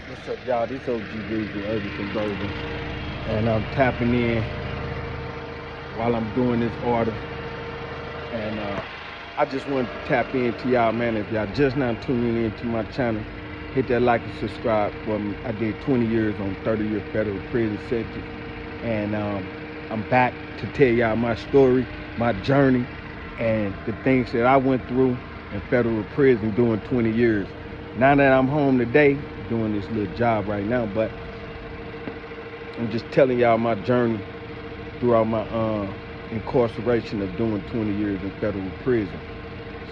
What's up, y'all? This OG Visual Urban Conversion, and I'm tapping in while I'm doing this order. And I just wanted to tap into y'all, man. If y'all just now tuning into my channel, hit that like and subscribe for me. I did 20 years on 30-year federal prison sentence, and I'm back to tell y'all my story, my journey, and the things that I went through in federal prison doing 20 years. Now that I'm home today, doing this little job right now, but I'm just telling y'all my journey throughout my incarceration of doing 20 years in federal prison.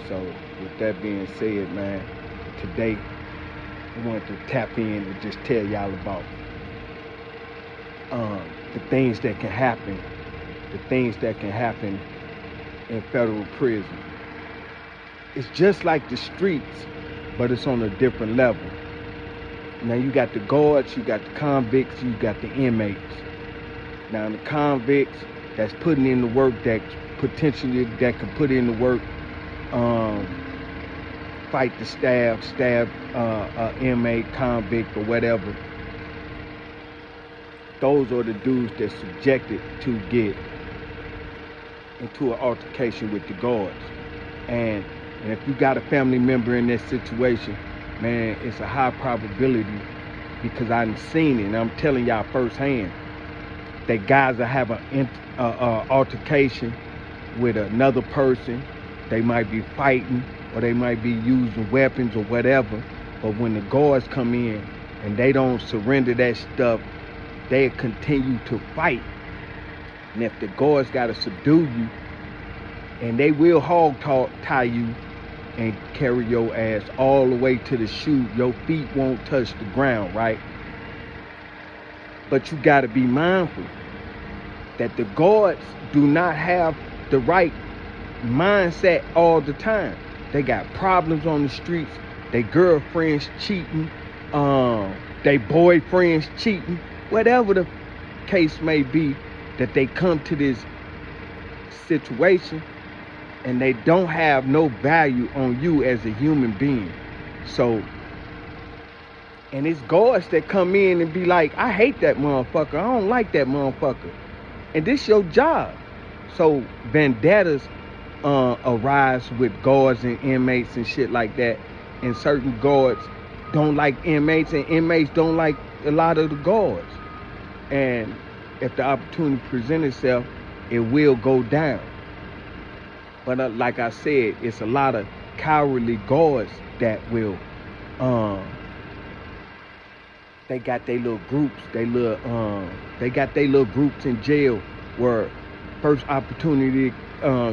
So with that being said, man, today I wanted to tap in and just tell y'all about the things that can happen, in federal prison. It's just like the streets, but it's on a different level. Now you got the guards, you got the convicts, you got the inmates. Now the convicts that's putting in the work, that can put in the work, fight the stab inmate, convict, or whatever. Those are the dudes that's subjected to get into an altercation with the guards. And if you got a family member in that situation, man, it's a high probability, because I've seen it and I'm telling y'all firsthand, that guys will have an altercation with another person. They might be fighting or they might be using weapons or whatever, but when the guards come in and they don't surrender that stuff, they continue to fight. And if the guards got to subdue you, and they will hog tie you and carry your ass all the way to the chute, your feet won't touch the ground, right? But you got to be mindful that the guards do not have the right mindset all the time. They got problems on the streets. They girlfriends cheating, they boyfriends cheating, whatever the case may be, that they come to this situation and they don't have no value on you as a human being. So, and it's guards that come in and be like, I hate that motherfucker, I don't like that motherfucker. And this your job. So vendettas arise with guards and inmates and shit like that. And certain guards don't like inmates, and inmates don't like a lot of the guards. And if the opportunity presents itself, it will go down. But like I said, it's a lot of cowardly guards that will, they got their little groups, they got their little groups in jail where first opportunity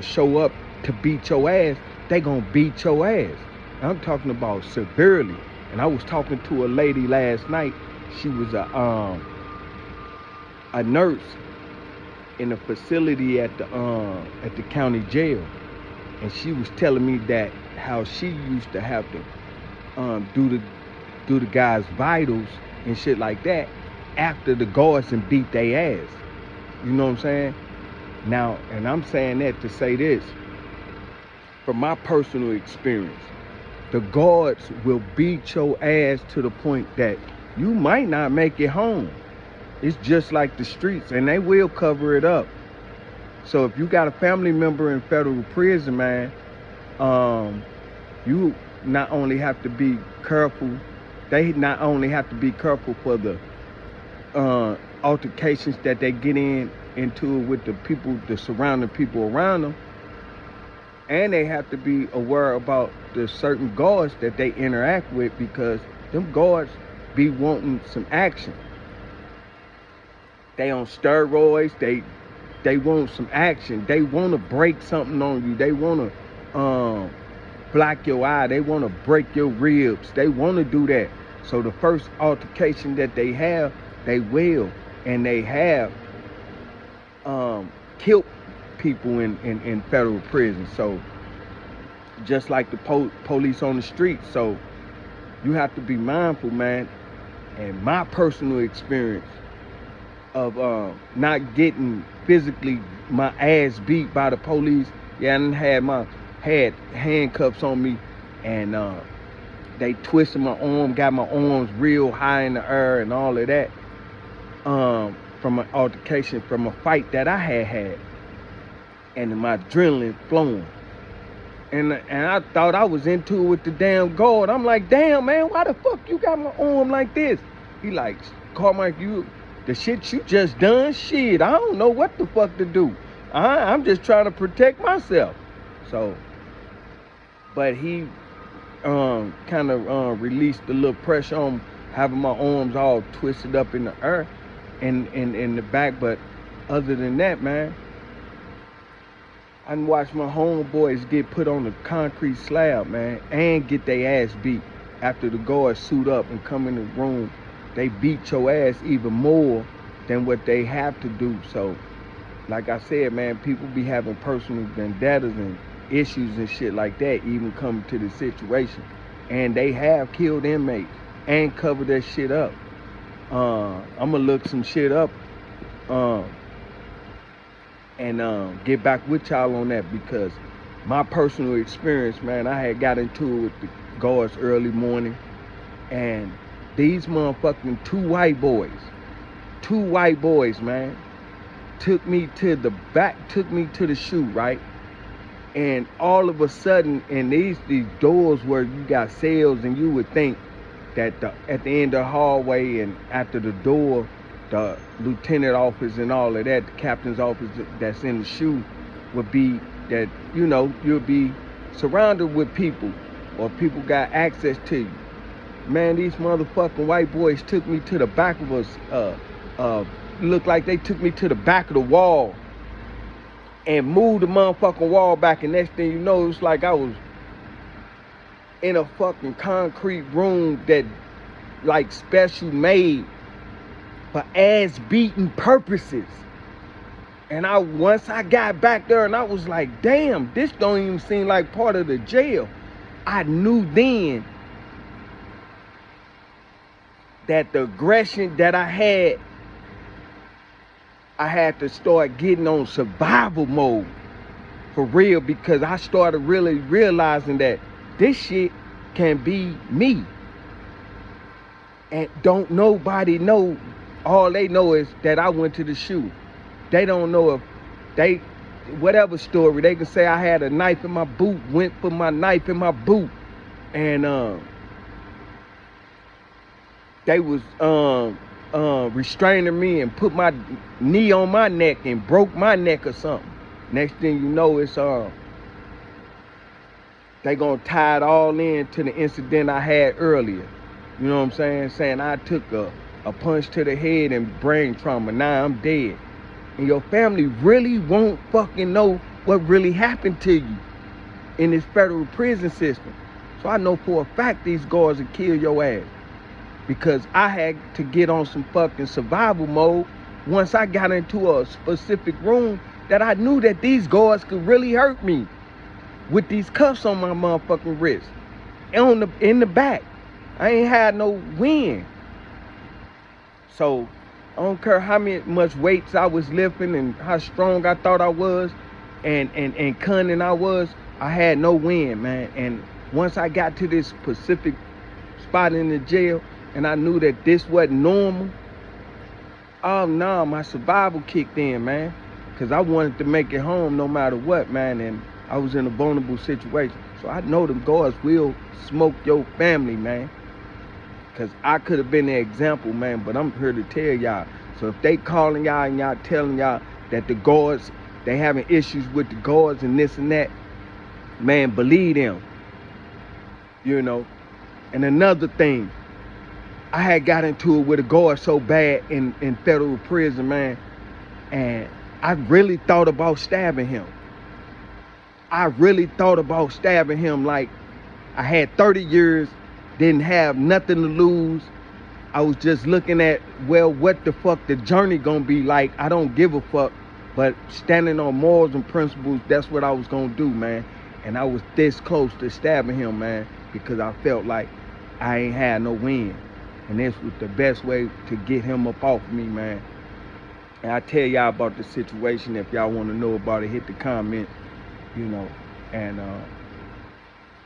show up to beat your ass, they gonna beat your ass. I'm talking about severely. And I was talking to a lady last night. She was a nurse in a facility at the county jail. And she was telling me that how she used to have to do the guys' vitals and shit like that after the guards and beat their ass. You know what I'm saying? Now, and I'm saying that to say this, from my personal experience, the guards will beat your ass to the point that you might not make it home. It's just like the streets, and they will cover it up. So if you got a family member in federal prison, man, you not only have to be careful, they not only have to be careful for the altercations that they get into with the people, the surrounding people around them, and they have to be aware about the certain guards that they interact with, because them guards be wanting some action. They on steroids, they want some action. They want to break something on you. They want to block your eye. They want to break your ribs. They want to do that. So the first altercation that they have, they will, and they have killed people in federal prison. So just like the police on the street. So you have to be mindful, man. And my personal experience of not getting physically my ass beat by the police, yeah, I done had handcuffs on me, and they twisted my arm, got my arms real high in the air and all of that. From an altercation, from a fight that I had. And my adrenaline flowing. And I thought I was into it with the damn guard. I'm like, damn, man, why the fuck you got my arm like this? He like, Carmike, the shit you just done, shit, I don't know what the fuck to do. I'm just trying to protect myself. So, but he kind of released a little pressure on having my arms all twisted up in the air and in the back. But other than that, man, I done watched my homeboys get put on the concrete slab, man, and get their ass beat. After the guards suit up and come in the room, they beat your ass even more than what they have to do. So, like I said, man, people be having personal vendettas and issues and shit like that even coming to the situation. And they have killed inmates and covered that shit up. I'm gonna look some shit up and get back with y'all on that, because my personal experience, man, I had got into it with the guards early morning, and these motherfucking two white boys, man, took me to the shoe, right? And all of a sudden, in these doors where you got cells, and you would think that at the end of the hallway and after the door, the lieutenant office and all of that, the captain's office that's in the shoe, would be that, you know, you'll be surrounded with people, or people got access to you. Man, these motherfucking white boys took me to the back of us, looked like they took me to the back of the wall and moved the motherfucking wall back, and next thing you know, it's like I was in a fucking concrete room that like special made for ass beating purposes. And once I got back there and I was like, damn, this don't even seem like part of the jail. I knew then that the aggression that I had to start getting on survival mode for real, because I started really realizing that this shit can be me. And don't nobody know. All they know is that I went to the shoe. They don't know if whatever story, they can say I had a knife in my boot, went for my knife in my boot, and they was restraining me and put my knee on my neck and broke my neck or something. Next thing you know, it's they gonna tie it all in to the incident I had earlier. You know what I'm saying? I took a punch to the head and brain trauma. Now I'm dead. And your family really won't fucking know what really happened to you in this federal prison system. So I know for a fact these guards will kill your ass, because I had to get on some fucking survival mode once I got into a specific room that I knew that these guards could really hurt me with these cuffs on my motherfucking wrist and in the back. I ain't had no wind. So I don't care how much weights I was lifting and how strong I thought I was and cunning I was, I had no wind, man. And once I got to this specific spot in the jail and I knew that this wasn't normal, oh no, my survival kicked in, man. Because I wanted to make it home no matter what, man. And I was in a vulnerable situation. So I know them guards will smoke your family, man. Because I could have been the example, man, but I'm here to tell y'all. So if they calling y'all and y'all telling y'all that the guards, they having issues with the guards and this and that, man, believe them. You know? And another thing, I had got into it with a guard so bad in federal prison, man, and I really thought about stabbing him. Like I had 30 years, didn't have nothing to lose. I was just looking at, well, what the fuck the journey gonna be like. I don't give a fuck, but standing on morals and principles, that's what I was gonna do, man. And I was this close to stabbing him, man, because I felt like I ain't had no win. And this was the best way to get him up off me, man. And I tell y'all about the situation. If y'all want to know about it, hit the comment, you know. And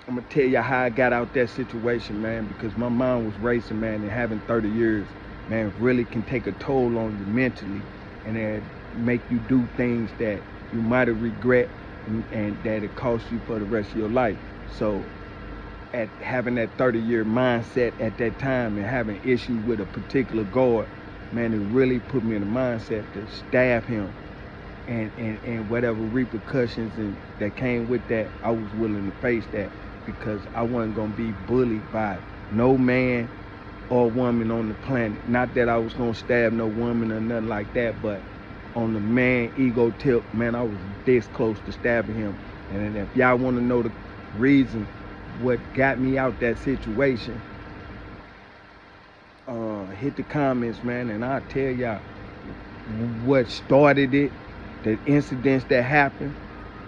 I'm gonna tell you how I got out that situation, man, because my mind was racing, man, and having 30 years, man, really can take a toll on you mentally, and then make you do things that you might have regret, and that it cost you for the rest of your life. So at having that 30-year mindset at that time and having issues with a particular guard, man, it really put me in the mindset to stab him, and whatever repercussions and that came with that, I was willing to face that, because I wasn't gonna be bullied by no man or woman on the planet. Not that I was gonna stab no woman or nothing like that, but on the man ego tip, man, I was this close to stabbing him. And if y'all want to know the reason what got me out that situation, hit the comments, man, and I'll tell y'all what started it, the incidents that happened.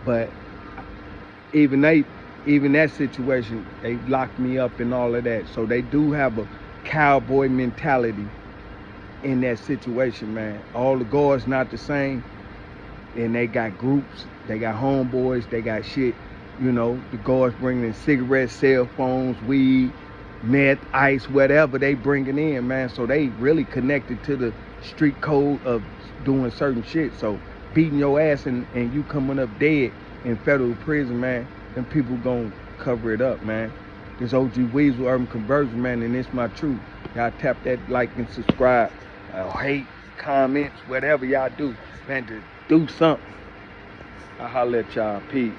But even that situation, they locked me up and all of that. So they do have a cowboy mentality in that situation, man. All the guards not the same, and they got groups, they got homeboys, they got shit. You know, the guards bringing in cigarettes, cell phones, weed, meth, ice, whatever they bringing in, man. So they really connected to the street code of doing certain shit. So beating your ass and you coming up dead in federal prison, man, them people gonna cover it up, man. This OG Weasel Urban Conversion, man, and it's my truth. Y'all tap that like and subscribe. Hate, comments, whatever y'all do, man, to do something. I'll holler at y'all. Peace.